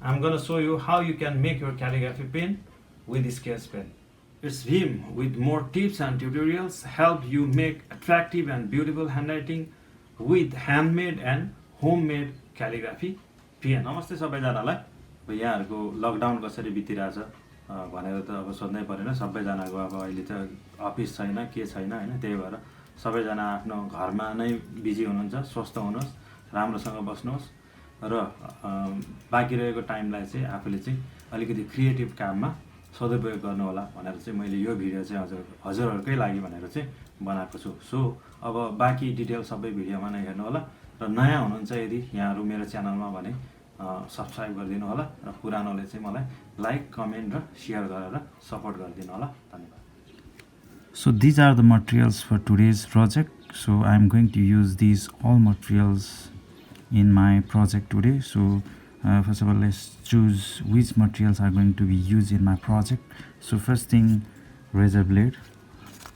I'm gonna show you how you can make your calligraphy pen with sketch pen. It's Vim with more tips and tutorials help you make attractive and beautiful handwriting with handmade and homemade calligraphy pen. नमस्ते सबैजनालाई। अब यहाँहरुको lockdown कसरी बितिरहेछ भनेर त अब सोध्नै परेन। सबैजनाको अब अहिले त अफिस छैन के छैन हैन, त्यही भएर सबैजना आफ्नो घरमा नै बिजी हुनुहुन्छ। स्वस्थ हुनुहोस्, राम्रोसँग बस्नुहोस् र बाँकी रहेको टाइमलाई चाहिँ आफूले चाहिँ अलिकति क्रिएटिभ काममा सदुपयोग गर्नु होला भनेर चाहिँ मैले यो भिडियो चाहिँ हजुरहरुकै लागि भनेर चाहिँ बनाएको छु। सो अब बाँकी डिटेल सबै भिडियोमा नै हेर्नु होला र नयाँ हुनुहुन्छ यदि यहाँहरु मेरो च्यानलमा भने सब्स्क्राइब गरिदिनु होला र पुरानोले चाहिँ मलाई लाइक, कमेन्ट र शेयर गरेर सपोर्ट गरिदिनु होला। धन्यवाद। So these are the materials for today's project. So I'm going to use these all materials in my project today. So first of all, let's choose which materials are going to be used in my project. So first thing, razor blade.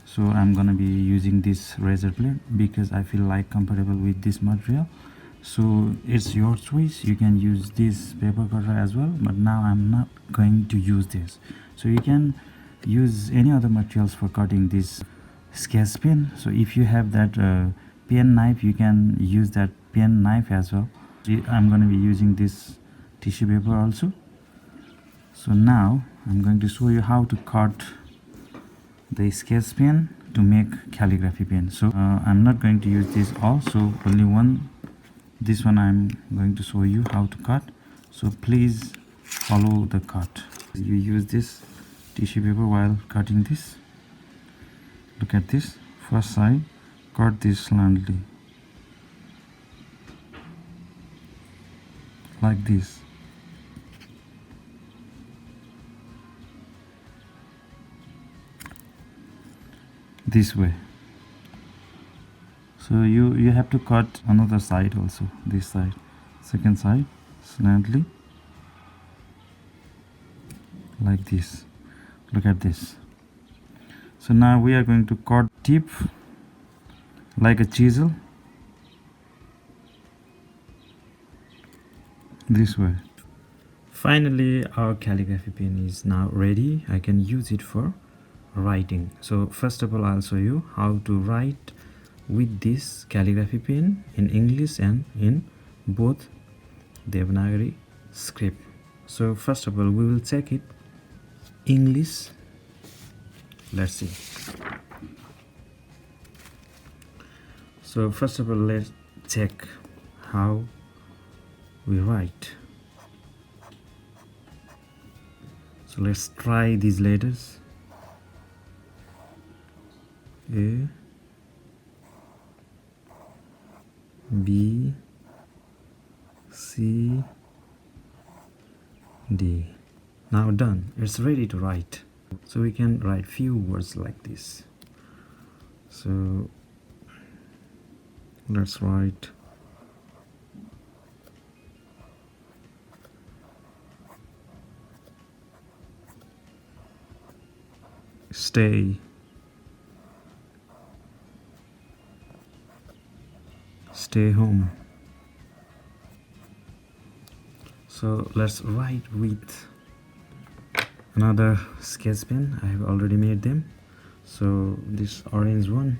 So I'm gonna be using this razor blade because I feel like comfortable with this material. So it's your choice, you can use this paper cutter as well, but now I'm not going to use this. So you can use any other materials for cutting this sketch pen. So if you have that pen knife, you can use that pen knife as well. I'm going to be using this tissue paper also. So now I'm going to show you how to cut the sketch pen to make calligraphy pen. So I'm not going to use this all, so only one, this one I'm going to show you how to cut. So please follow the cut. You use this tissue paper while cutting this. Look at this, first side, cut this slightly like this. This way. So you have to cut another side also, this side, second side, slightly like this. Look at this. So now we are going to cut tip like a chisel this way. Finally, our calligraphy pen is now ready. I can use it for writing. So first of all, I'll show you how to write with this calligraphy pen in English and in both Devanagari script. So first of all, we will check it English. Let's see. So first of all, let's check how we write. So let's try these letters. A, B, C, D. Now done, it's ready to write. So we can write few words like this. So let's write stay, stay home. So let's write with another sketch pen. I have already made them. So this orange one,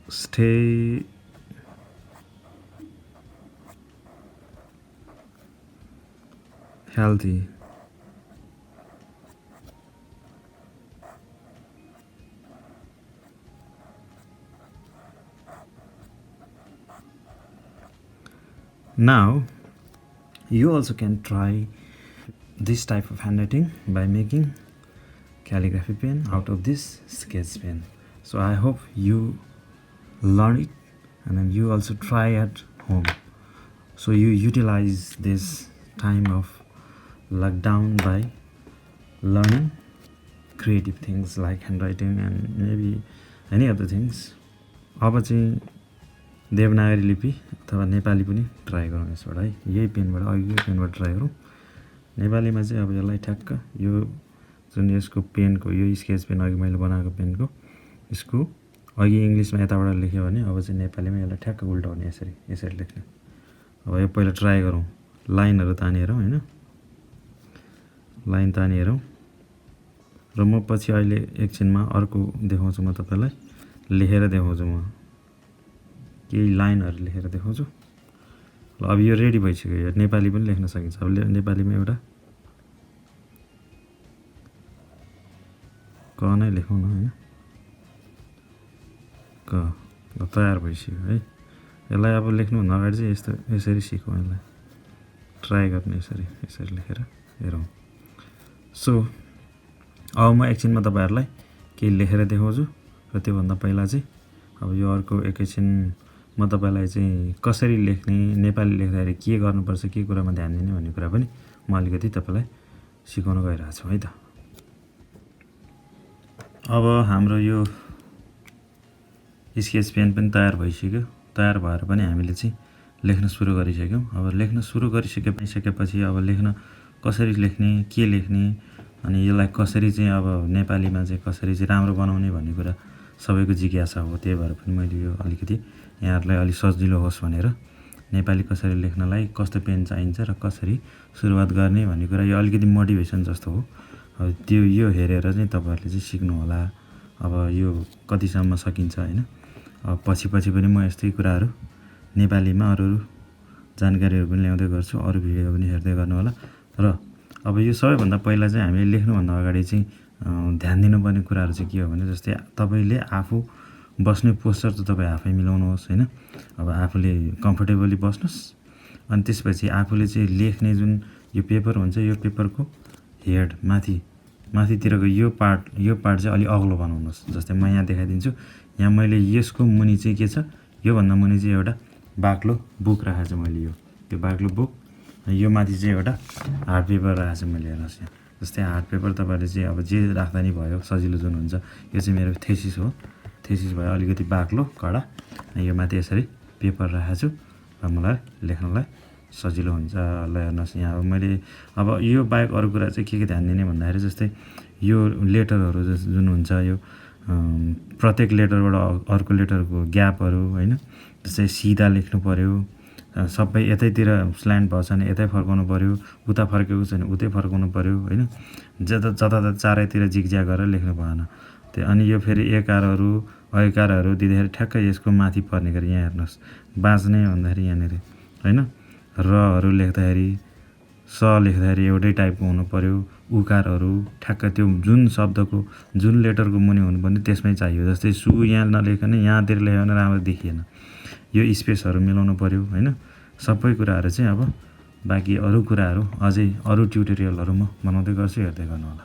stay healthy. Now you also can try this type of handwriting by making calligraphy pen out of this sketch pen. So I hope you learn it and then you also try at home. So you utilize this time of lockdown by learning creative things like handwriting and maybe any other things. अब चाहिँ देवनागरी लिपि अथवा नेपाली पनि try गरौँ यसबाट है। यही पेनबाट अघिको पेनबाट ट्राई गरौँ। नेपालीमा चाहिँ अब यसलाई ठ्याक्क यो जुन यसको पेनको यो स्केच पेन अघि मैले बनाएको पेनको यसको अघि इङ्ग्लिसमा यताबाट लेख्यो भने अब चाहिँ नेपालीमा यसलाई ठ्याक्क उल्टाउने यसरी लेख्ने। अब यो पहिला ट्राई गरौँ, लाइनहरू तानी हेरौँ होइन, लाइन तानी हेरौँ। र म पछि अहिले एकछिनमा अर्को देखाउँछु, म तपाईँलाई लेखेर देखाउँछु, म केही लाइनहरू लेखेर देखाउँछु। ल अब यो रेडी भइसक्यो, यो नेपाली पनि लेख्न सकिन्छ। अब नेपालीमा एउटा क नै लेखौँ न होइन, क। ल तयार भइसक्यो है। यसलाई अब लेख्नुभन्दा अगाडि चाहिँ यसरी सिकौँ, यसलाई ट्राई गर्ने यसरी लेखेर हेरौँ। सो अब म एकछिनमा तपाईँहरूलाई केही लेखेर देखाउँछु। र त्योभन्दा पहिला चाहिँ अब यो अर्को एकैछिन म तपाईँलाई चाहिँ कसरी लेख्ने, नेपाली लेख्दाखेरि के गर्नुपर्छ, के कुरामा ध्यान दिने भन्ने कुरा पनि म अलिकति तपाईँलाई सिकाउन गइरहेको छु है त। अब हाम्रो यो स्केच पेन पनि तयार भइसक्यो। तयार भएर पनि हामीले चाहिँ लेख्न सुरु गरिसक्यौँ। अब लेख्न सुरु गरिसकेपछि अब लेख्न कसरी लेख्ने, के लेख्ने, अनि यसलाई कसरी चाहिँ अब नेपालीमा चाहिँ कसरी चाहिँ राम्रो बनाउने भन्ने कुरा सबैको जिज्ञासा हो। त्यही भएर पनि मैले यो अलिकति यहाँहरूलाई अलिक सजिलो होस् भनेर नेपाली कसरी लेख्नलाई कस्तो पेन चाहिन्छ र कसरी सुरुवात गर्ने भन्ने कुरा यो अलिकति मोटिभेसन जस्तो हो। अब त्यो यो हेरेर चाहिँ तपाईँहरूले चाहिँ सिक्नु होला। अब यो कतिसम्म सकिन्छ होइन। अब पछि पनि म यस्तै कुराहरू नेपालीमा अरू जानकारीहरू पनि ल्याउँदै गर्छु। अरू भिडियो पनि हेर्दै गर्नु होला। र अब यो सबैभन्दा पहिला चाहिँ हामीले लेख्नुभन्दा अगाडि चाहिँ ध्यान दिनुपर्ने कुराहरू चाहिँ के हो भने, जस्तै तपाईँले आफू बस्ने पोस्चर चाहिँ तपाईँ आफै मिलाउनुहोस् होइन। अब आफूले कम्फर्टेबली बस्नुहोस्। अनि त्यसपछि आफूले चाहिँ लेख्ने जुन यो पेपर हुन्छ, यो पेपरको हेड माथितिरको यो पार्ट चाहिँ अलिक अग्लो बनाउनुहोस्। जस्तै म यहाँ देखाइदिन्छु। यहाँ मैले यसको मुनि चाहिँ के छ, योभन्दा मुनि चाहिँ एउटा बाक्लो बुक राखेको छु मैले। यो बाक्लो बुक, यो माथि चाहिँ एउटा हार्ड पेपर राखेको छु मैले। हेर्नुहोस् यहाँ, जस्तै हार्ड पेपर तपाईँले चाहिँ अब जे राख्दा नि भयो, सजिलो जुन हुन्छ। यो चाहिँ मेरो थेसिस हो। थेसिस भयो, अलिकति बाक्लो कडा। यो माथि यसरी पेपर राखेको छु र मलाई लेख्नलाई सजिलो हुन्छ। ल हेर्नुहोस् यहाँ अब मैले अब यो बाहेक अरू कुरा चाहिँ के ध्यान दिने भन्दाखेरि, जस्तै यो लेटरहरू जुन हुन्छ, यो प्रत्येक लेटरबाट अर्को लेटरको ग्यापहरू होइन। जस्तै सिधा लेख्नु पऱ्यो, सबै यतैतिर स्ल्यान्ट भएको छ भने यतै फर्काउनु पऱ्यो, उता फर्केको छ भने उतै फर्काउनु पऱ्यो होइन। जता चारैतिर जिगज्याग गरेर लेख्नु भएन। त्यो अनि यो फेरि एकारहरू ऐकारहरू दिँदाखेरि ठ्याक्कै यसको माथि पर्ने गरी यहाँ हेर्नुहोस्, बाँच्ने भन्दाखेरि यहाँनिर होइन। रहरू लेख्दाखेरि, स लेख्दाखेरि एउटै टाइपको हुनु पऱ्यो। उकारहरू ठ्याक्क त्यो जुन शब्दको जुन लेटरको मुनि हुनुपर्ने त्यसमै चाहियो। जस्तै सु यहाँ नलेखिकन यहाँतिर लेख्यो भने राम्रो देखिएन। यो स्पेसहरू मिलाउनु पऱ्यो होइन। सबै कुराहरू चाहिँ अब बाँकी अरू कुराहरू अझै अरू ट्युटोरियलहरू म बनाउँदै गर्छु, हेर्दै गर्नु होला।